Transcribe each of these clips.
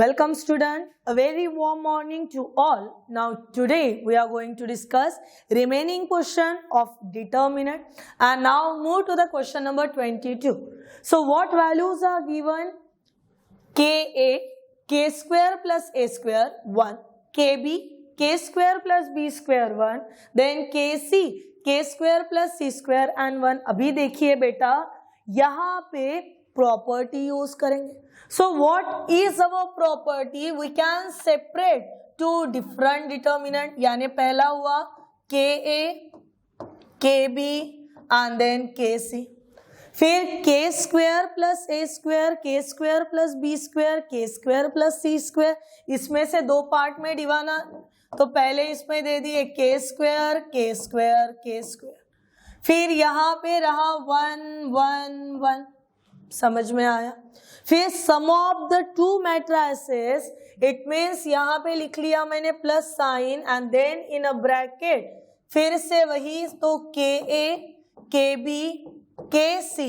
Welcome student, a very warm morning to all. Now today we are going to discuss remaining question of determinant and now move to the question number 22. So what values are given? Ka, k square plus a square 1, kb, k square plus b square 1, then kc, k square plus c square and 1. अभी देखिए बेटा यहाँ पे property use करेंगे. So what is our property? We can separate two different determinant. यानी पहला हुआ Ka, Kb and then Kc. फिर k square plus a square, k square plus b square, k square plus c square. इसमें से दो part में डिवाना, तो पहले इसमें दे दिए k square, k square, k square. फिर यहाँ पे रहा 1, 1, 1. समझ में आया. फिर sum of the two matrices, it means यहाँ पे लिख लिया मैंने plus sign and then in a bracket फिर से वही, तो k a, k b, k c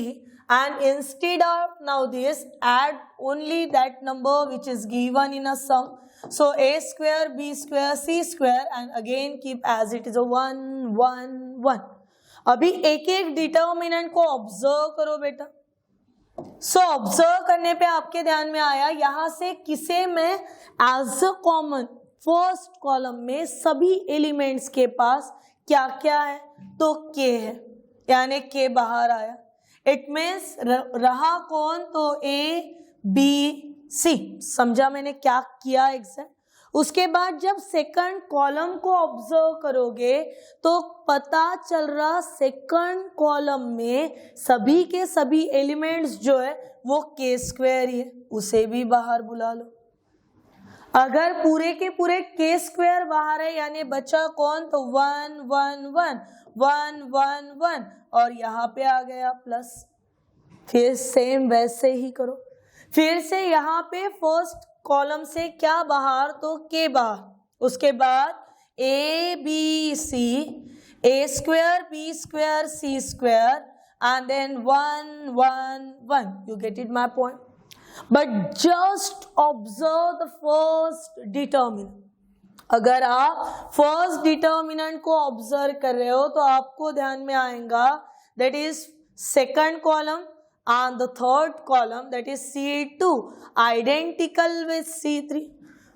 and instead of now this add only that number which is given in a sum. So a square, B square, C square and again keep as it is 1, 1, 1. अभी एक एक determinant को observe करो बेटा. So observe करने पे आपके ध्यान में आया यहां से किसे मैं as a common first column में सभी एलिमेंट्स के पास क्या क्या है, तो के है, यानी के बाहर आया. इट मीन्स रहा कौन, तो ए बी सी. समझा मैंने क्या किया एग्जैक्ट. उसके बाद जब सेकंड कॉलम को ऑब्जर्व करोगे तो पता चल रहा सेकंड कॉलम में सभी के सभी एलिमेंट्स जो है वो के स्क्वायर ही है, उसे भी बाहर बुला लो. अगर पूरे के पूरे के स्क्वायर बाहर है यानी बचा कौन, तो 1, 1, 1, 1, 1, 1 और यहाँ पे आ गया प्लस. फिर सेम वैसे ही करो. फिर से यहाँ पे फर्स्ट कॉलम से क्या बाहर, तो के बाहर. उसके बाद A B C, A square B square C square and then 1, 1, 1. You get it my point. But just observe the first determinant. अगर आप फर्स्ट डिटर्मिनेंट को ऑब्जर्व कर रहे हो तो आपको ध्यान में आएगा that is second column and the third column, that is C2, identical with C3.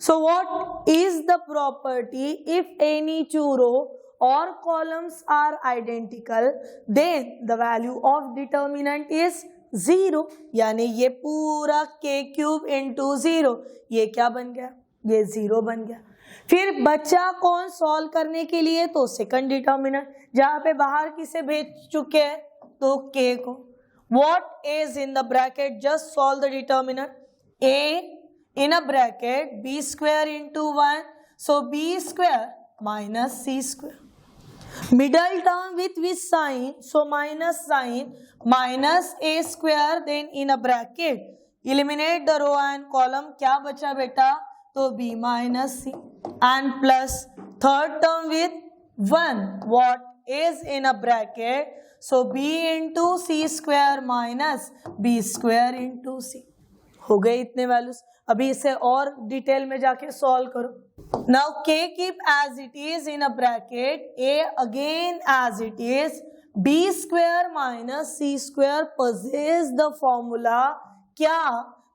So what is the property? If any two row or columns are identical, then the value of determinant is 0. यानी ये पूरा k cube into 0, ये क्या बन गया, ये 0 बन गया. फिर बचा कौन सॉल्व करने के लिए, तो सेकंड डिटर्मिनेंट, जहां पे बाहर किसे भेज चुके हैं, तो k को. What is in the bracket? Just solve the determinant. A in a bracket, b square into 1. So b square minus c square. Middle term with which sign? So minus sign, minus a square, then in a bracket. Eliminate the row and column. क्या बचा बेटा? तो b minus c and plus third term with 1. What is in a bracket? So b into c square minus b square into c. हो गए इतने values. अभी इसे और डिटेल में जाके सॉल्व करो. Now k keep as it is in a bracket, a again as it is, b square minus c square possess the formula क्या,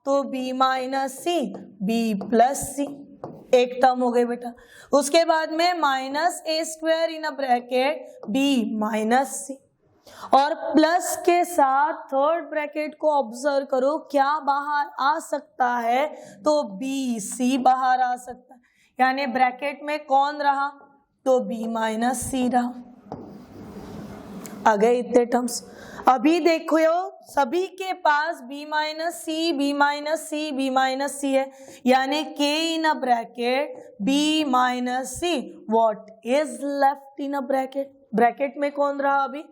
तो b minus c, b plus c. एक term हो गई बेटा. उसके बाद में minus a square in a bracket b minus c और प्लस के साथ थर्ड ब्रैकेट को ऑब्जर्व करो क्या बाहर आ सकता है, तो बी सी बाहर आ सकता है. यानी ब्रैकेट में कौन रहा, तो बी माइनस सी रहा. आ गए इतने टर्म्स. अभी देखो सभी के पास b minus C, B minus C, B minus C है, यानी k in a bracket b minus C. What is left in a bracket, bracket में कौन रहा अभी,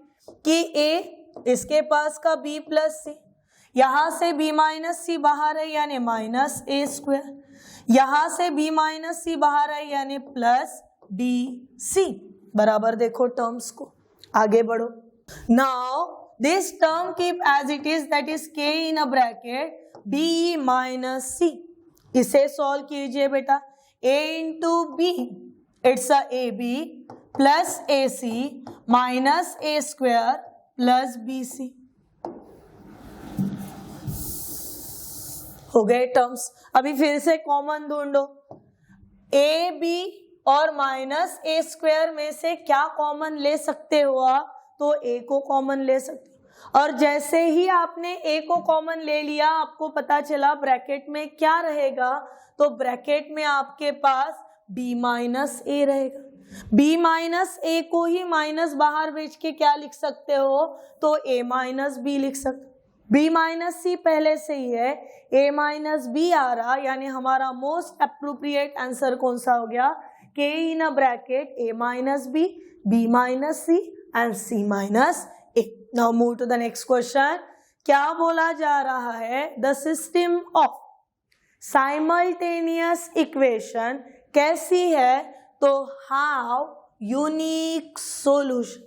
कि a, इसके पास का b प्लस सी. यहां से b माइनस सी बाहर है यानी माइनस ए स्क्वायर. यहां से b माइनस सी बाहर है यानी प्लस डी सी. बराबर देखो टर्म्स को, आगे बढ़ो. Now this term keep as it is, that is k in a bracket b minus c इसे सॉल्व कीजिए बेटा, a into b, it's a a b plus a c minus a square plus b c. हो गए terms. अभी फिर से common ढूंढो, ए बी और माइनस ए स्क्वायर में से क्या कॉमन ले सकते हो आप, तो ए को कॉमन ले सकते हो। और जैसे ही आपने ए को कॉमन ले लिया, आपको पता चला ब्रैकेट में क्या रहेगा, तो ब्रैकेट में आपके पास बी माइनस ए रहेगा। बी माइनस ए को ही माइनस बाहर भेज के क्या लिख सकते हो, तो ए माइनस बी लिख सकते। बी माइनस सी पहले से ही है, ए माइनस बी आ रहा, यानी हमारा मोस्ट अप्रोप्रिएट आंसर कौन सा हो गया, k in a bracket a minus b, b minus C and c minus a. Now move to the next question. क्या बोला जा रहा है, the system of simultaneous equation कैसी है, तो हाउ यूनिक सॉल्यूशन।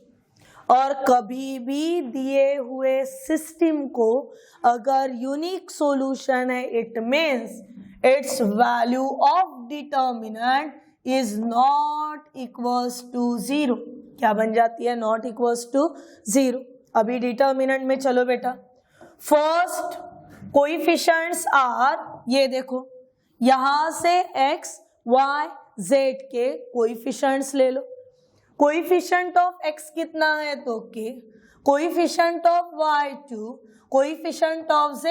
और कभी भी दिए हुए सिस्टम को अगर यूनिक सॉल्यूशन है, it means its value of determinant is not equals to zero. क्या बन जाती है, नॉट इक्वल्स टू जीरो। अभी डिटर्मिनेंट में चलो बेटा, फर्स्ट कोएफिशिएंट्स आर, ये देखो यहां से x y z के कोएफिशिएंट्स ले लो। कोएफिशिएंट ऑफ x कितना है, तो k, coefficient of y 2, coefficient of z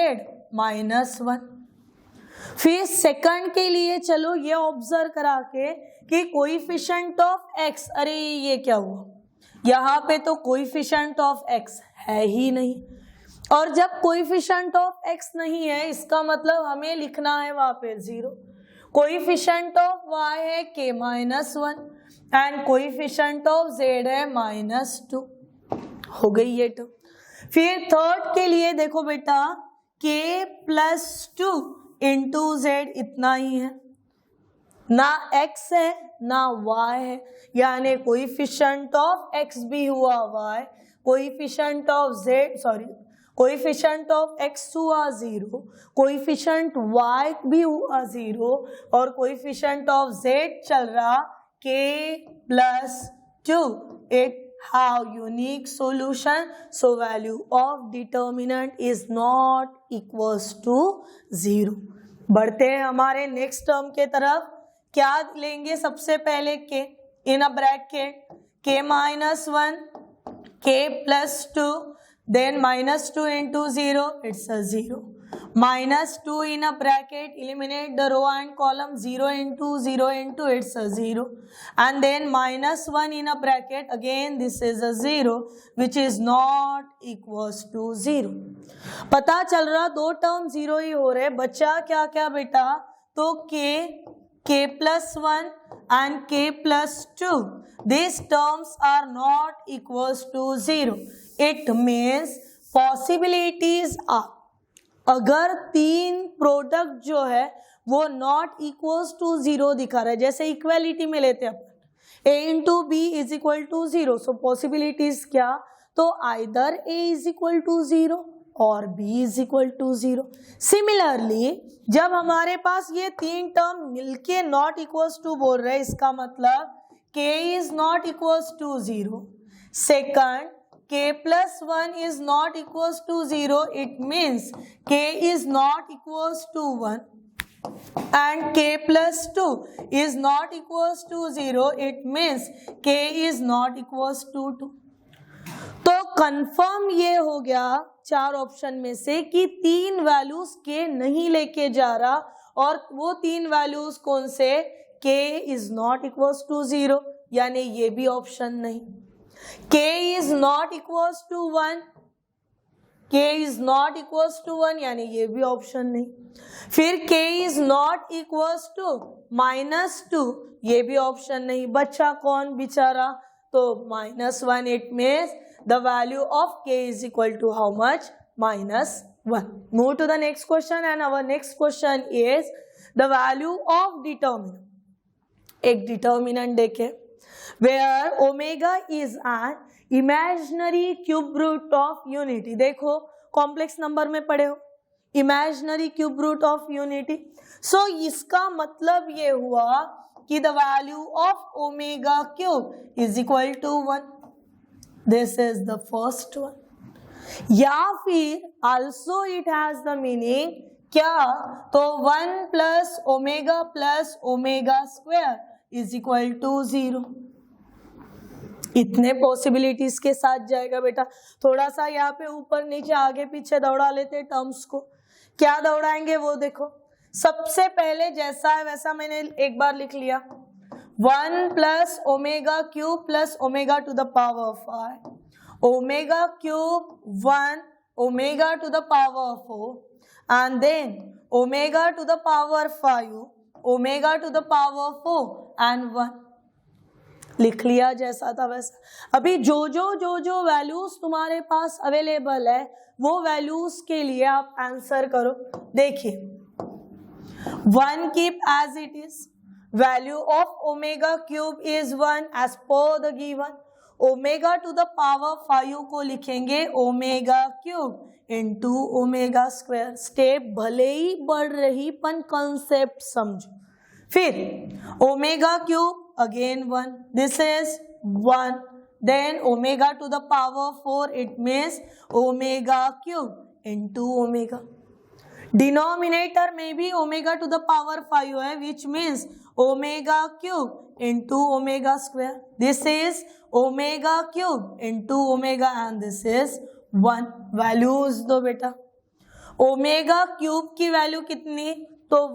-1। फिर सेकंड के लिए चलो ये ऑब्जर्व करा के कि कोएफिशिएंट ऑफ x, अरे ये क्या हुआ, यहाँ पे तो कोएफिशिएंट ऑफ x है ही नहीं। और जब कोएफिशिएंट ऑफ x नहीं है, इसका मतलब हमें लिखना है वहां पे जीरो। कोएफिशिएंट ऑफ y है k -1 and coefficient of z है -2। हो गई ये तो। फिर थर्ड के लिए देखो बेटा, k + 2 इंटू z इतना ही है, ना x है ना y है, यानी कोएफिशिएंट ऑफ x भी हुआ y, coefficient of z, sorry coefficient of x हुआ 0, कोएफिशिएंट y भी हुआ 0 और कोएफिशिएंट ऑफ z चल रहा k + 2। It have unique solution, so value of determinant is not equals to 0। बढ़ते हैं हमारे नेक्स्ट टर्म के तरफ। क्या लेंगे सबसे पहले, k in a bracket k -1 k + 2, then -2 into 0, it's a 0, -2 in a bracket, eliminate the row and column, 0 into 0 into, it's a 0, and then -1 in a bracket, again this is a 0 which is not equals to 0। पता चल रहा दो term 0 ही हो रहे, बचा क्या क्या बेटा, तो k +1 and k + 2, these terms are not equals to 0। It means possibilities are, अगर तीन प्रोडक्ट जो है वो नॉट इक्वल्स टू 0 दिखा रहा है, जैसे इक्वालिटी में लेते हैं अपन a into B is equal to 0, so possibilities क्या, तो either a is equal to 0 और b is equal to 0। Similarly जब हमारे पास ये तीन टर्म मिलके नॉट इक्वल्स टू बोल रहे हैं, इसका मतलब k is not equals to 0, second k + 1 is not equals to 0, it means k is not equals to 1 and k + 2 is not equals to 0, it means k is not equals to 2। तो confirm ये हो गया चार option में से कि तीन values k नहीं लेके जा रहा, और वो तीन वैल्यूज कौन से, k is not equals to 0, यानी ये भी ऑप्शन नहीं। k is not equals to 1, k is not equals to 1, यानी ये भी ऑप्शन नहीं। फिर k is not equals to -2, ये भी ऑप्शन नहीं। बच्चा कौन बेचारा, तो -1, it means the value of k is equal to how much, -1। Move to the next question and our next question is the value of determinant। एक determinant देखे, where omega is an imaginary cube root of unity। देखो complex number में पढ़े हो, imaginary cube root of unity. So इसका मतलब ये हुआ कि the value of omega cube is equal to 1. This is the first one. या फिर also it has the meaning क्या, तो 1 plus omega square is equal to 0. इतने पॉसिबिलिटीज के साथ जाएगा बेटा. थोड़ा सा यहाँ पे ऊपर नीचे आगे पीछे दौड़ा लेते टर्म्स को. क्या दौड़ाएंगे वो देखो. सबसे पहले जैसा है वैसा मैंने एक बार लिख लिया, 1 plus omega cube plus omega to the power 5. Omega cube 1 omega to the power 4 and then omega to the power 5 omega to the power 4 and 1. लिख लिया जैसा था वैसा. अभी जो वैल्यूज तुम्हारे पास अवेलेबल है वो वैल्यूज के लिए आप आंसर करो. देखिए 1 keep as it is. Value of omega cube is 1 as per the given. Omega to the power 5 को लिखेंगे omega cube into omega square. Step भले ही बढ़ रही पर कंसेप्ट समझो. फिर omega cube again 1, this is 1, then omega to the power 4, it means omega cube into omega. Denominator में भी omega to the power 5 है, which means omega cube into omega square. This is omega cube into omega and this is 1. Values दो बेटा. Omega cube की value कितनी, तो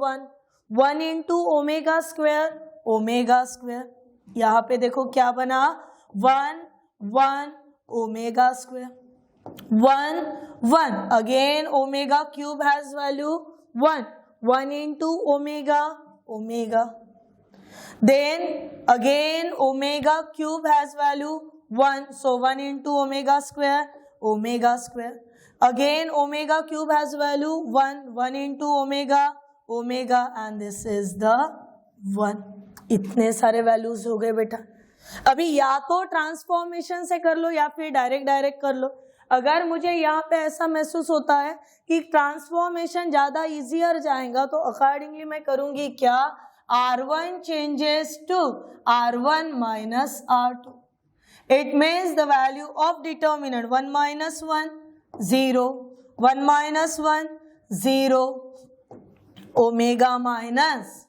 1 into omega square omega square. यहाँ पे देखो क्या बना, 1 omega square 1 again omega cube has value 1 into omega omega. Then again omega cube has value 1, so 1 into omega square omega square. Again omega cube has value 1 into omega omega and this is the 1. इतने सारे values हो गए बेटा. अभी या तो transformation से कर लो या फिर डायरेक्ट कर लो. अगर मुझे यहाँ पे ऐसा महसूस होता है कि ट्रांसफॉर्मेशन ज्यादा इजियर जाएगा तो अकॉर्डिंगली मैं करूंगी क्या, R1 changes to R1 minus R2. It means the value of determinant 1 minus 1 0, 1 minus 1 0, omega minus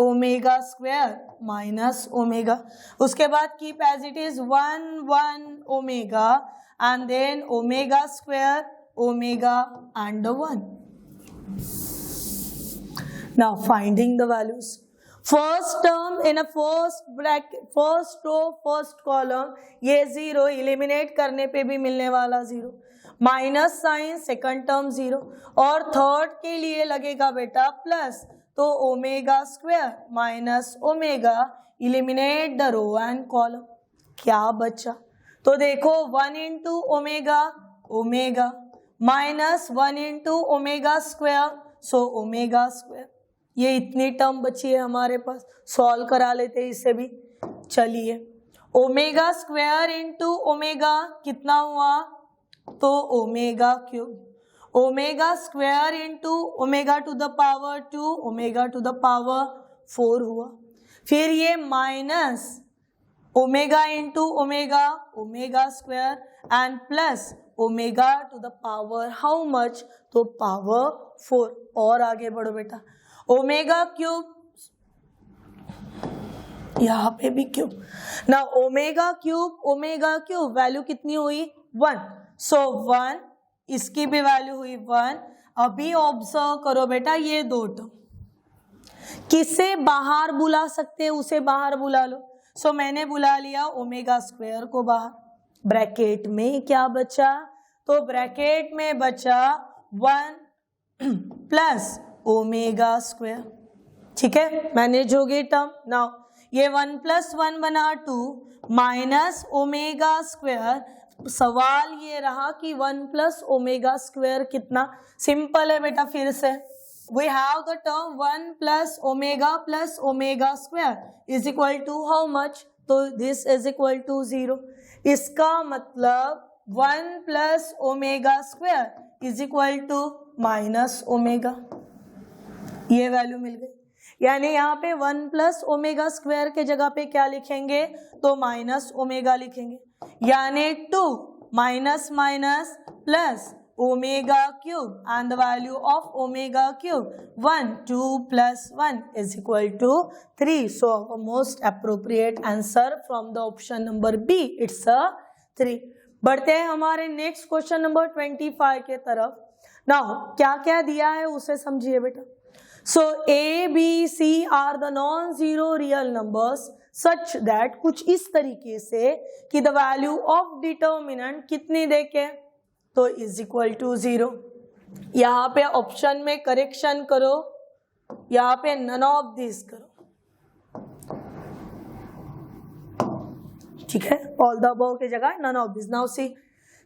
omega square minus omega. उसके बाद keep as it is 1 omega and then omega square omega and 1. Now finding the values. First term in a first bracket, first row first column, ये 0 eliminate करने पे भी मिलने वाला 0. Minus sign second term 0 और third के लिए लगेगा बेटा प्लस, तो omega square minus omega eliminate the row and column. क्या बचा, तो देखो 1 into omega omega minus 1 into omega square, so omega square. ये इतनी टर्म बची है हमारे पास. सॉल्व करा लेते हैं इसे भी. चलिए ओमेगा स्क्वायर इंटू ओमेगा कितना हुआ, तो omega cube. Omega square into omega to the power 2 omega to the power 4 हुआ. फिर ये minus omega into omega omega square and plus omega to the power how much, तो power 4. और आगे बढ़ो बेटा. ओमेगा क्यूब, यहाँ पे भी क्यूब. ना ओमेगा क्यूब वैल्यू कितनी हुई 1, सो 1. इसकी भी वैल्यू हुई 1. अभी ऑब्जर्व करो बेटा ये दो टर्म, किसे बाहर बुला सकते हैं उसे बाहर बुला लो. सो मैंने बुला लिया ओमेगा स्क्वायर को बाहर. ब्रैकेट में क्या बचा, तो ब्रैकेट में बचा 1 प्लस ओमेगा स्क्वायर. ठीक है, मैनेज हो गई टर्म. नाउ ये 1 प्लस 1 बना 2 माइनस ओमेगा स्क्वायर. सवाल ये रहा कि 1 प्लस ओमेगा स्क्वायर कितना. सिंपल है बेटा. फिर से we have the term 1 plus omega square is equal to how much, तो this is equal to 0. इसका मतलब 1 plus omega square is equal to minus omega, ये वैल्यू मिल गई। यानी यहाँ पे 1 प्लस ओमेगा स्क्वायर के जगह पे क्या लिखेंगे, तो माइनस ओमेगा लिखेंगे। यानी 2 minus minus plus omega cube and the value of omega cube 1 2 plus 1 is equal to 3. So our most appropriate answer from the option number B, it's a 3. बढ़ते हैं हमारे नेक्स्ट क्वेश्चन नंबर 25 के तरफ। Now क्या क्या दिया है उसे समझिए बेटा। सो A, B, C are the non-zero real numbers such that, कुछ इस तरीके से कि the value of determinant कितनी देके, तो इज इक्वल टू 0। यहाँ पे ऑप्शन में करेक्शन करो, यहाँ पे नन ऑफ दिस करो, ठीक है, ऑल द अबव के जगह none of this. Now see,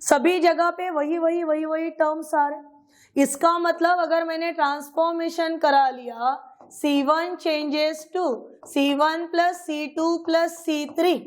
सभी जगह पे वही टर्म्स आ रहे। इसका मतलब अगर मैंने ट्रांसफॉर्मेशन करा लिया, C1 changes to C1 plus C2 plus C3,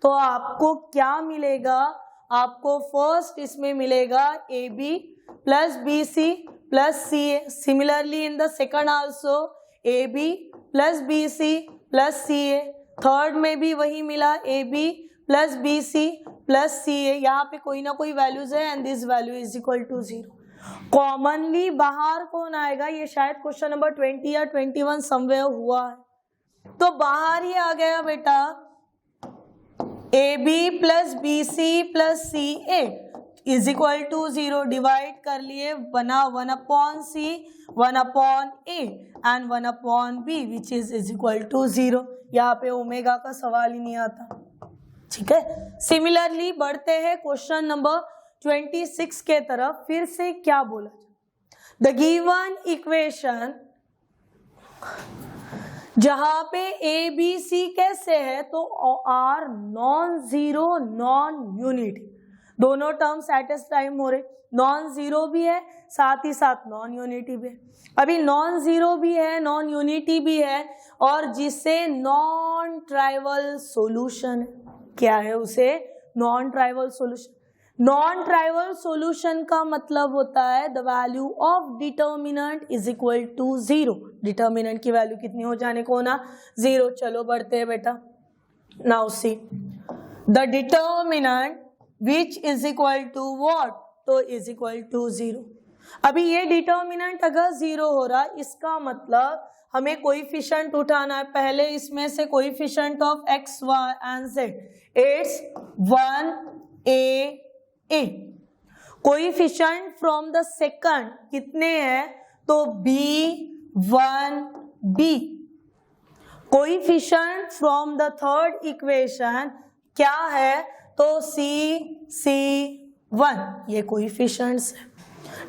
तो आपको क्या मिलेगा, आपको फर्स्ट इसमें मिलेगा AB plus BC plus CA। Similarly in the second also AB plus BC plus CA। Third में भी वही मिला, AB plus BC plus CA। यहाँ पे कोई ना कोई वैल्यूज है and this value is equal to 0। Commonly बाहर कौन आएगा, ये शायद क्वेश्चन नंबर 20 या 21 समवेयर हुआ है, तो बाहर ही आ गया बेटा AB plus BC plus CA is equal to 0। Divide कर लिए, बना 1 upon C 1 upon A and 1 upon B which is equal to 0। यहाँ पे ओमेगा का सवाल ही नहीं आता, ठीक है। सिमिलरली बढ़ते हैं क्वेश्चन नंबर 26 के तरफ। फिर से क्या बोला, द गिवन इक्वेशन, जहां पे ए बी सी कैसे है, तो are non zero non unity, दोनों टर्म एट टाइम हो रहे, नॉन जीरो भी है साथ ही साथ नॉन यूनिटी भी है। अभी नॉन जीरो भी है नॉन यूनिटी भी है, और जिसे नॉन ट्राइवल सॉल्यूशन, क्या है उसे, non trivial solution. Non trivial solution का मतलब होता है the value of determinant is equal to 0। Determinant की वैल्यू कितनी हो जाने को ना, 0। चलो बढ़ते हैं बेटा। Now see, the determinant which is equal to what, तो इज इक्वल टू 0। अभी ये डिटर्मिनेंट अगर 0 हो रहा, इसका मतलब हमें कोएफिशिएंट उठाना है। पहले इसमें से coefficient of x, y and z, it's 1a A। Coefficient from the second कितने हैं, तो B1B। Coefficient from the third equation क्या है, तो C1। ये कोएफिशिएंट्स है।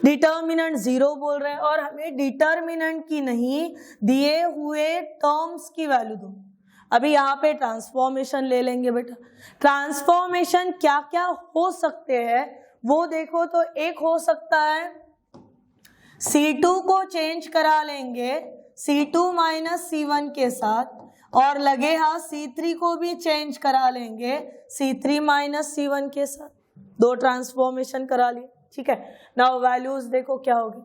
डिटर्मिनेंट 0 बोल रहे हैं और हमें डिटर्मिनेंट की नहीं, दिए हुए टर्म्स की वैल्यू दो। अभी यहाँ पे ट्रांसफॉर्मेशन ले लेंगे बेटा। ट्रांसफॉर्मेशन क्या क्या हो सकते हैं वो देखो, तो एक हो सकता है C2 को चेंज करा लेंगे C2 माइनस C1 के साथ, और लगे हाथ C3 को भी चेंज करा लेंगे C3 माइनस C1 के साथ। दो ट्रांसफॉर्मेशन करा लिए, ठीक है। नाउ वैल्यूज देखो क्या होगी।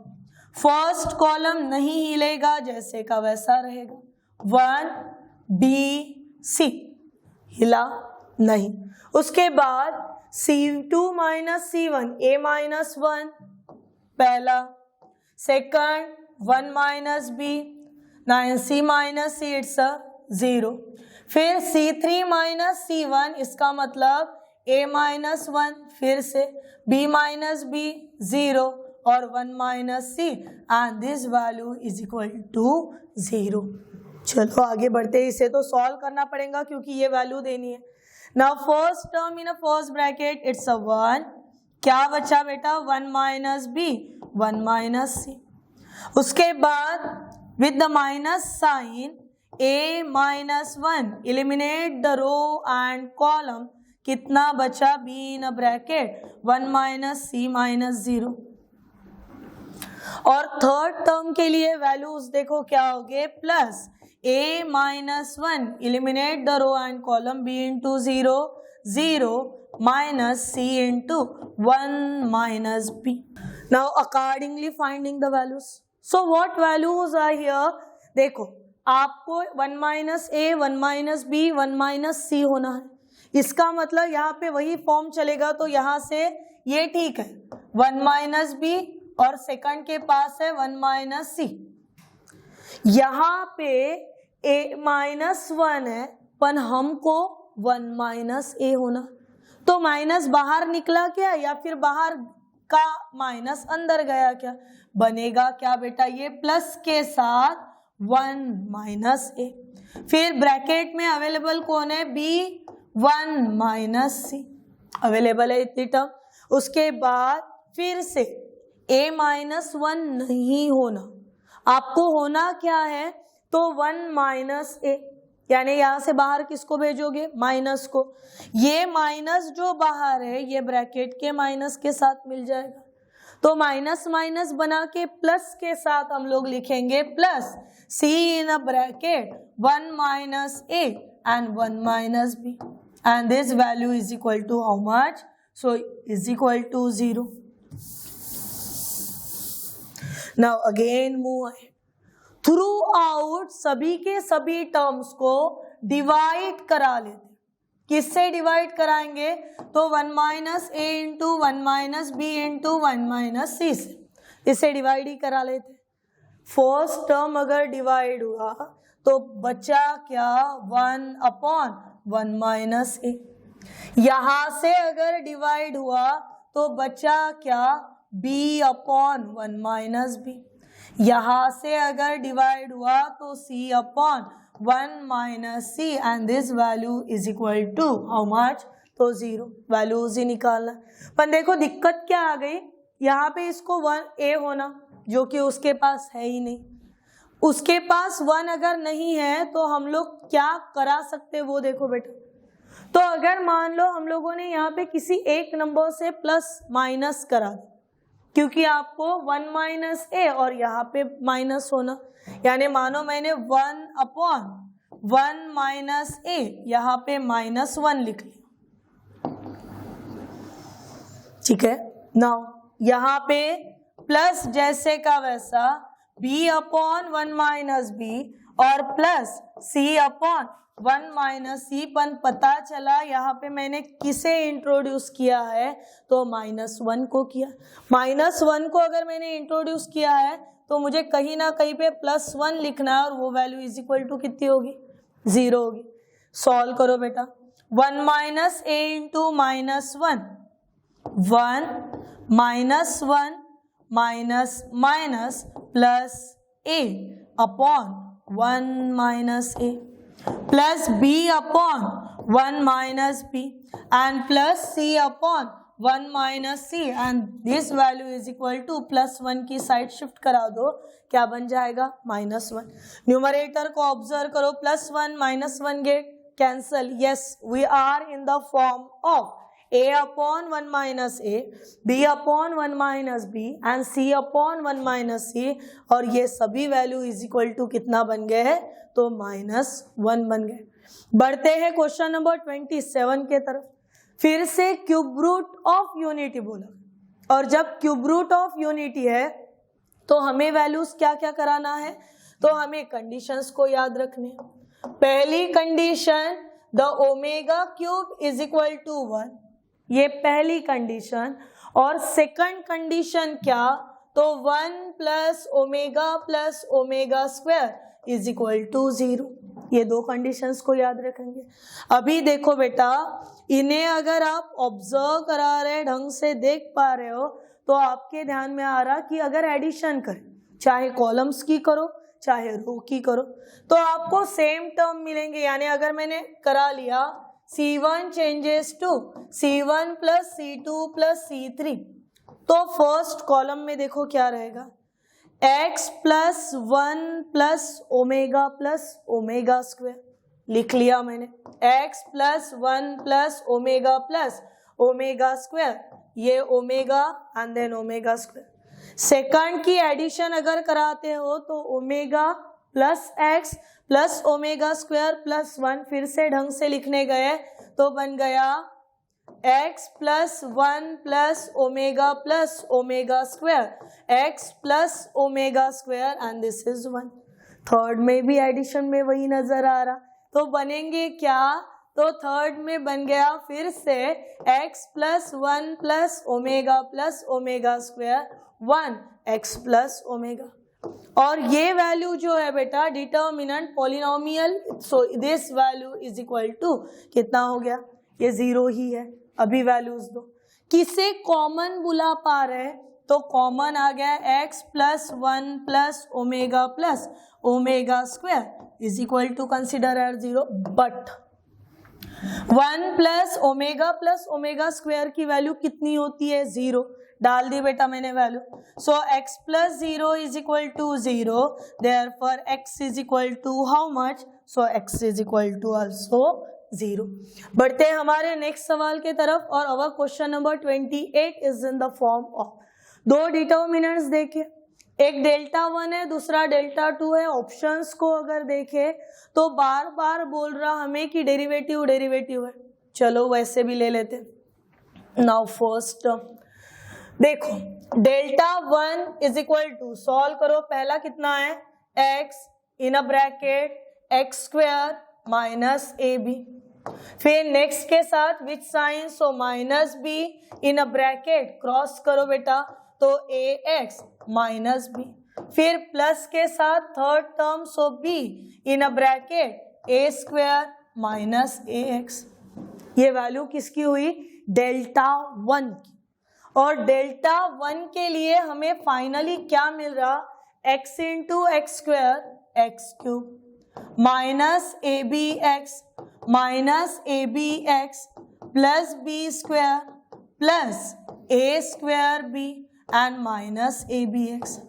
फर्स्ट कॉलम नहीं हिलेगा, जैसे का वैसा रहेगा। 1BC हिला नहीं। उसके बाद C2 minus C1 A minus 1 पहला, second 1 minus B 9C minus C it's 0। फिर C3 माइनस C1 इसका मतलब A माइनस 1, फिर से B माइनस B 0 और 1 minus C and this value is equal to 0। चलो आगे बढ़ते हैं, इसे तो सॉल्व करना पड़ेगा क्योंकि ये वैल्यू देनी है। Now first term in a first bracket it's 1, क्या बचा बेटा 1 माइनस B 1 माइनस C। उसके बाद with the minus sign A minus 1 eliminate the row and column, कितना बचा B in a bracket 1 minus C minus 0। और थर्ड टर्म के लिए वैल्यूज देखो क्या हो गए, plus A minus 1 eliminate the row and column B into 0 0 minus C into 1 minus B। Now accordingly finding the values. So what values are here? देखो आपको 1 minus ए, 1 minus B, 1 minus सी होना है. इसका मतलब यहाँ पे वही फॉर्म चलेगा, तो यहाँ से ये ठीक है 1 माइनस बी और सेकंड के पास है 1 माइनस सी. यहाँ पे ए माइनस 1 है पर हमको 1 माइनस ए होना, तो माइनस बाहर निकला क्या या फिर बाहर का माइनस अंदर गया क्या? बनेगा क्या बेटा? ये प्लस के साथ 1 माइनस ए. फिर ब्रैकेट में अवेलेबल कौन है? बी 1 माइनस सी अवेलेबल है इतनी टर्म. उसके बाद फिर से a माइनस 1 नहीं होना, आपको होना क्या है? तो 1 माइनस ए, यानी यहां से बाहर किसको भेजोगे? माइनस को. ये माइनस जो बाहर है ये ब्रैकेट के माइनस के साथ मिल जाएगा, तो माइनस माइनस बना के प्लस के साथ हम लोग लिखेंगे plus C in a bracket 1 minus A and 1 minus b, and this value is equal to how much? So is equal to 0. Now again move ahead. Throughout सभी के सभी टर्म्स को डिवाइड करा लेते. किससे डिवाइड कराएंगे? तो 1 माइनस ए into 1 minus b into 1 minus c से इसे डिवाइड ही करा लेते. फर्स्ट टर्म अगर डिवाइड हुआ तो बचा क्या? 1 अपॉन 1 माइनस ए. यहां से अगर डिवाइड हुआ तो बचा क्या? b upon 1 minus B. यहां से अगर डिवाइड हुआ तो c upon 1 minus C, and this value is equal to how much? तो 0. वैल्यूज ही निकालना. पर देखो दिक्कत क्या आ गई, यहाँ पे इसको 1 a होना जो कि उसके पास है ही नहीं. उसके पास 1 अगर नहीं है तो हम लोग क्या करा सकते वो देखो बेटा. तो अगर मान लो हम लोगों ने यहाँ पे किसी एक नंबर से प्लस माइनस करा, क्योंकि आपको 1 माइनस ए और यहाँ पे माइनस होना, यानी मानो मैंने 1 अपॉन 1 माइनस ए यहाँ पे माइनस 1 लिख लिया. ठीक है. नाउ यहाँ पे प्लस जैसे का वैसा b अपॉन 1 माइनस बी और प्लस c अपॉन 1 माइनस सी. पर पता चला यहाँ पे मैंने किसे इंट्रोड्यूस किया है? तो -1 को किया. -1 को अगर मैंने इंट्रोड्यूस किया है तो मुझे कहीं ना कहीं पे +1 लिखना है, और वो वैल्यू इज इक्वल टू कितनी होगी? 0 होगी. सॉल्व करो बेटा. 1 minus A into -1, 1 -1 minus minus plus A upon 1 minus A plus B upon 1 minus B and plus C upon 1 minus C, and this value is equal to +1 की side shift करा दो, क्या बन जाएगा? -1. न्यूमरेटर को observe करो, +1 -1 get cancel. Yes, we are in the form of a upon 1 minus a, b upon 1 minus B and c upon 1 minus c, और ये सभी वैल्यू इज इक्वल टू कितना बन गए हैं? तो -1 बन गए. बढ़ते हैं क्वेश्चन नंबर 27 के तरफ. फिर से क्यूब रूट ऑफ यूनिटी बोला, और जब क्यूब रूट ऑफ यूनिटी है तो हमें वैल्यूज क्या क्या कराना है? तो हमें कंडीशंस को याद रखने. पहली condition the omega cube is equal to 1, ये पहली कंडीशन. और सेकंड कंडीशन क्या? तो 1 plus omega square is equal to 0. ये दो कंडीशंस को याद रखेंगे. अभी देखो बेटा, इन्हें अगर आप ऑब्जर्व करा रहे, ढंग से देख पा रहे हो, तो आपके ध्यान में आ रहा कि अगर एडिशन करें, चाहे कॉलम्स की करो चाहे रो की करो, तो आपको सेम टर्म मिलेंगे. यानी अगर मैंने करा लिया C1 changes to C1 plus C2 plus C3, तो फर्स्ट कॉलम में देखो क्या रहेगा, x plus 1 plus omega square लिख लिया मैंने. x plus 1 plus omega square, ये omega and then omega square. Second की एडिशन अगर कराते हो तो omega plus x plus omega square plus 1, फिर से ढंग से लिखने गए तो बन गया x plus 1 plus omega square, x plus omega square and this is 1। Third में भी एडिशन में वही नजर आ रहा, तो बनेंगे क्या, तो थर्ड में बन गया फिर से x plus 1 plus omega square 1 x plus omega. और ये वैल्यू जो है बेटा determinant polynomial, so this value is equal to कितना हो गया, ये 0 ही है। अभी वैल्यूज दो, किसे कॉमन बुला पा रहे, तो कॉमन आ गया x plus 1 plus omega square is equal to consider at 0, but 1 plus omega square की वैल्यू कितनी होती है, 0। डाल दी बेटा मैंने value, so x plus 0 is equal to 0, therefore x is equal to how much, so x is equal to also 0। बढ़ते हैं हमारे नेक्स्ट सवाल के तरफ, और our question number 28 is in the form of, दो डिटर्मिनेंट्स देखे, एक डेल्टा 1 है, दूसरा डेल्टा 2 है। ऑप्शंस को अगर देखे तो बार बार बोल रहा हमें कि डेरिवेटिव है, चलो वैसे भी ले लेते। नाउ फर्स्ट देखो, delta 1 is equal to, solve करो, पहला कितना है x in a bracket x square minus A B, फिर नेक्स्ट के साथ which sign, so minus B in a bracket cross करो बेटा, तो ए एक्स माइनस बी, फिर प्लस के साथ third term, so B in a bracket A square minus A x. ये वैल्यू किसकी हुई, डेल्टा 1 की। और डेल्टा 1 के लिए हमें फाइनली क्या मिल रहा, x into x square x cube minus A B x plus B square plus A square B and minus A B x.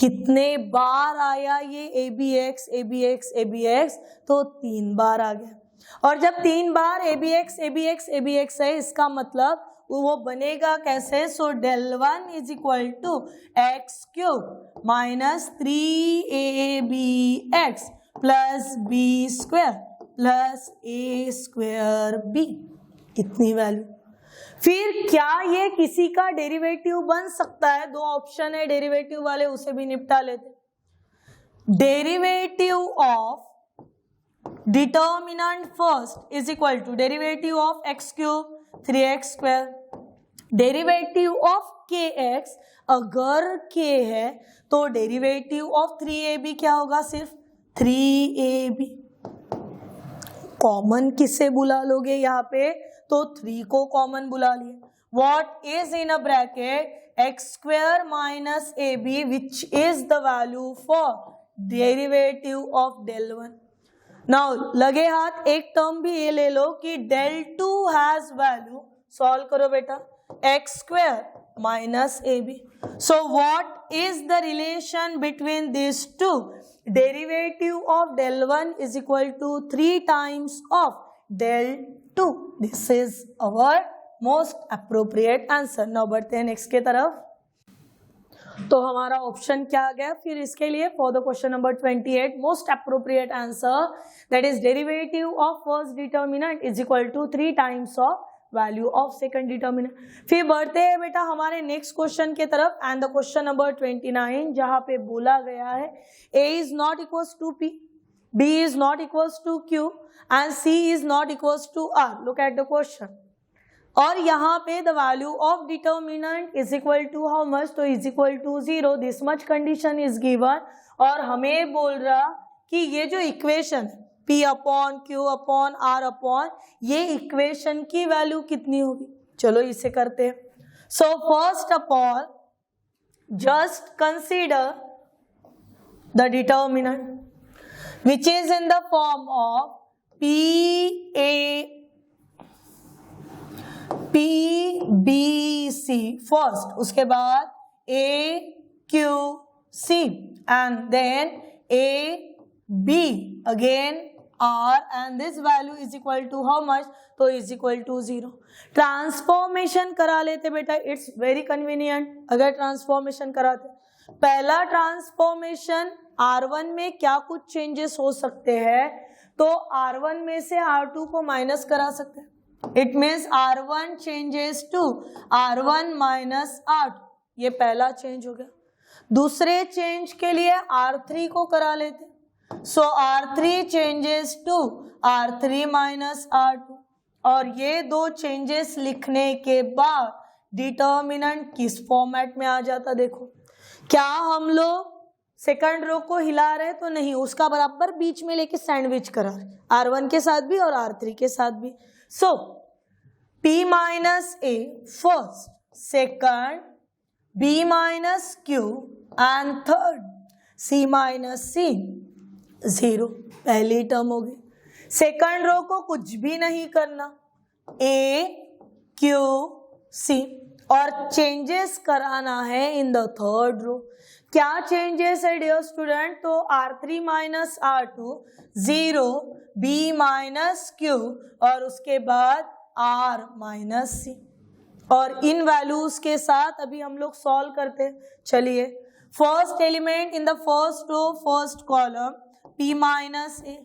कितने बार आया ये ए बी एक्स, तो 3 बार आ गया। और जब 3 बार ए बी एक्स है, इसका मतलब वो बनेगा कैसे, so del 1 is equal to x cube minus 3ab plus B square plus A square B. इतनी वैल्यू। फिर क्या ये किसी का डेरिवेटिव बन सकता है, दो ऑप्शन है डेरिवेटिव वाले, उसे भी निपटा लेते। Derivative of determinant first is equal to derivative of x cube 3x square, derivative of kx, अगर k है तो डेरिवेटिव ऑफ 3ab क्या होगा, सिर्फ 3ab। कॉमन किससे बुला लोगे यहाँ पे, तो 3 को कॉमन बुला लिए। What is in a bracket x square minus A B which is the value for derivative of del 1। Now लगे हाथ एक टर्म भी ये ले लो कि डेल 2 हैज वैल्यू, सॉल्व करो बेटा, x square minus A B. So what is the relation between this two, derivative of del 1 is equal to 3 times of del 2. This is our most appropriate answer. Now बढ़ते हैं next के तरफ। तो हमारा option क्या आ गया फिर इसके लिए, for the question number 28 most appropriate answer that is derivative of first determinant is equal to 3 times of value of second determinant. फिर बढ़ते हैं बेटा हमारे नेक्स्ट क्वेश्चन के तरफ, एंड द क्वेश्चन नंबर 29 जहां पे बोला गया है a is not equals to p, b is not equals to q and c is not equals to r. Look at the question. और यहाँ पे the value of determinant is equal to how much, तो is equal to 0. This much condition is given और हमें बोल रहा कि ये जो equation P upon Q upon R upon, ये इक्वेशन की वैल्यू कितनी होगी, चलो इसे करते हैं। So first of all just consider the determinant which is in the form of P C first, उसके बाद A Q C and then A B again R and this value is equal to how much, तो is equal to 0. Transformation करा लेते बेटा, it's very convenient. अगर transformation कराते, पहला transformation R1 में क्या कुछ चेंजेस हो सकते हैं, तो R1 में से R2 को माइनस करा सकते हैं, it means R1 changes to R1 minus R2, ये पहला चेंज हो गया। दूसरे चेंज के लिए R3 को करा लेते, सो R3 changes to R3 minus R2, और ये दो चेंजेस लिखने के बाद डिटर्मिनेंट किस फॉर्मेट में आ जाता देखो। क्या हम लोग सेकंड रो को हिला रहे तो नहीं, उसका बराबर बीच में लेके सैंडविच करा रहे, R1 के साथ भी और R3 के साथ भी। सो P minus A first, second B minus Q and third C minus C, 0, पहली टर्म हो गई। सेकंड रो को कुछ भी नहीं करना, A Q C, और चेंजेस कराना है इन द थर्ड रो। क्या चेंजेस है डियर स्टूडेंट? तो R3 minus R2 0, B minus Q और उसके बाद R माइनस C, और इन वैल्यूज के साथ अभी हम लोग सॉल्व करते। चलिए, first element in the first row first column P minus A,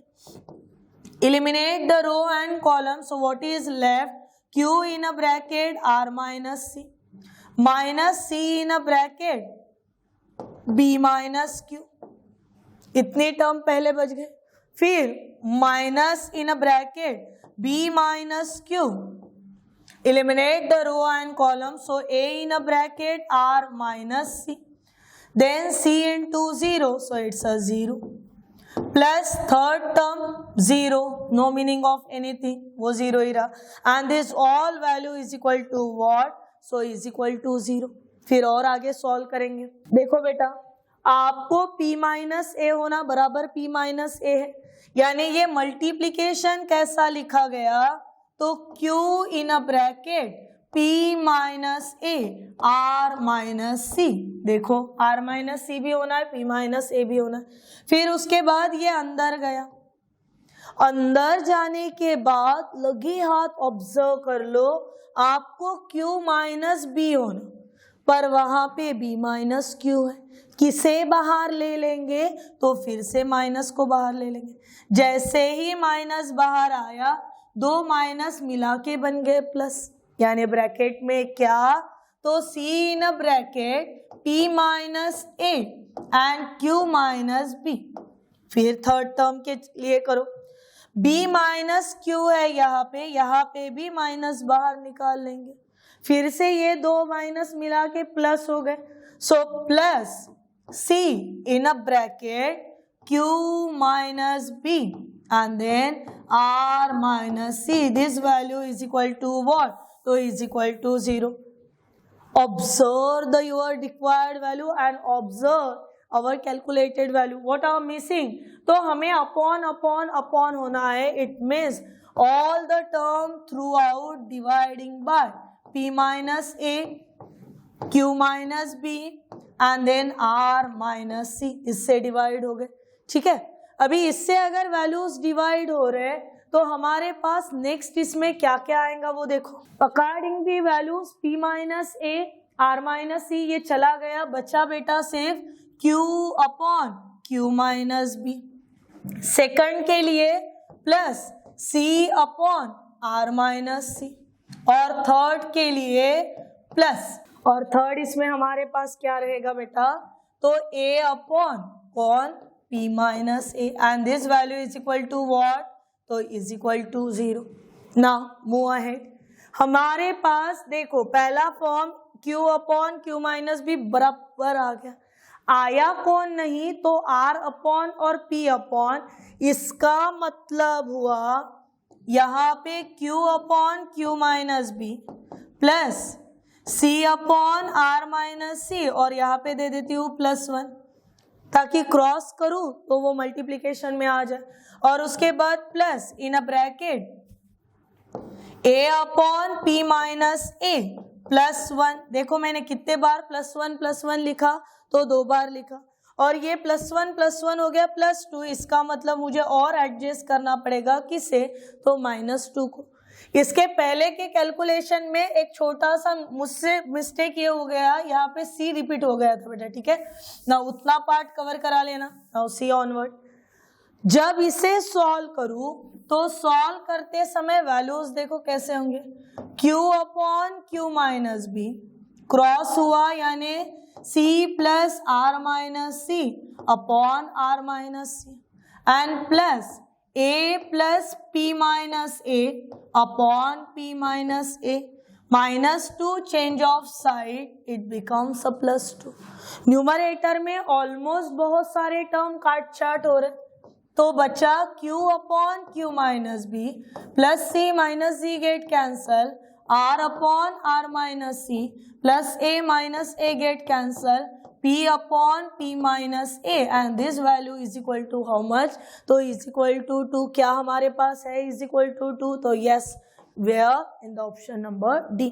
eliminate the row and column, so what is left? Q in a bracket R minus C, minus C in a bracket B minus Q, इतनी term पहले बच गए। फिर minus in a bracket B minus Q, eliminate the row and column, so A in a bracket R minus C, then C into 0, so it's a 0, plus third term 0, no meaning of anything, वो 0 ही रहा, and this all value is equal to what? So is equal to 0। फिर और आगे solve करेंगे। देखो बेटा, आपको P minus ए होना बराबर P माइनस ए है, यानी ये मल्टीप्लीकेशन कैसा लिखा गया? तो Q in a bracket P minus A R minus C, देखो R माइनस C भी होना है, P माइनस ए भी होना है। फिर उसके बाद ये अंदर गया, अंदर जाने के बाद लगे हाथ ऑब्जर्व कर लो, आपको Q माइनस B होना, पर वहां पे B माइनस Q है, किसे बाहर ले लेंगे? तो फिर से माइनस को बाहर ले लेंगे। जैसे ही माइनस बाहर आया, दो माइनस मिला के बन गए प्लस, यानी ब्रैकेट में क्या? तो C in a bracket P minus A and Q minus B। फिर थर्ड टर्म के लिए करो, B माइनस Q है यहाँ पे भी माइनस बाहर निकाल लेंगे, फिर से ये दो माइनस मिला के प्लस हो गए, so plus C in a bracket Q minus B and then R minus C, this value is equal to what? So is equal to 0। Observe the your required value and observe our calculated value. What are missing? तो हमें upon होना है, it means all the term throughout dividing by P minus A, Q minus B and then R minus C, इससे divide हो गए। ठीक है, अभी इससे अगर वैल्यूज डिवाइड हो रहे तो हमारे पास नेक्स्ट इसमें क्या क्या आएगा वो देखो। According the values P minus A R minus C, ये चला गया, बचा बेटा सिर्फ Q upon Q minus B। Second के लिए plus C upon R minus C, और थर्ड के लिए प्लस, और थर्ड इसमें हमारे पास क्या रहेगा बेटा? तो A अपॉन कौन? P minus A, and this value is equal to what? तो is equal to 0। Now move ahead। हमारे पास देखो पहला form Q upon Q minus B बराबर आ गया, आया कौन नहीं? तो R अपॉन और P अपॉन, इसका मतलब हुआ यहाँ पे Q upon Q minus B plus C upon R minus C, और यहाँ पे दे देती हूँ +1 ताकि क्रॉस करूँ तो वो मल्टीप्लिकेशन में आ जाए, और उसके बाद plus in a bracket A upon P minus A +1। देखो मैंने कितने बार +1 लिखा? तो 2 बार लिखा, और ये +1 हो गया +2, इसका मतलब मुझे और एडजस्ट करना पड़ेगा किसे? तो -2 को। इसके पहले के कैलकुलेशन में एक छोटा सा मुझसे मिस्टेक ये हो गया, यहाँ पे C रिपीट हो गया था बेटा, ठीक है ना, उतना पार्ट कवर करा लेना। नाउ C ऑनवर्ड, जब इसे सॉल्व करूं तो सॉल्व करते समय वैल्यूज देखो कैसे होंगे, q upon Q minus B, cross हुआ यानी c plus R minus C upon R minus C, and plus a plus p minus a upon p minus a, -2 change of side it becomes a +2। Numerator में almost बहुत सारे term काट छाट हो रहे, तो बचा q upon Q minus B plus C minus C get cancel, r upon R minus C plus a minus a get cancel, p upon p minus a, and this value is equal to how much, तो is equal to 2 क्या हमारे पास है, is equal to 2, तो yes where in the option number D.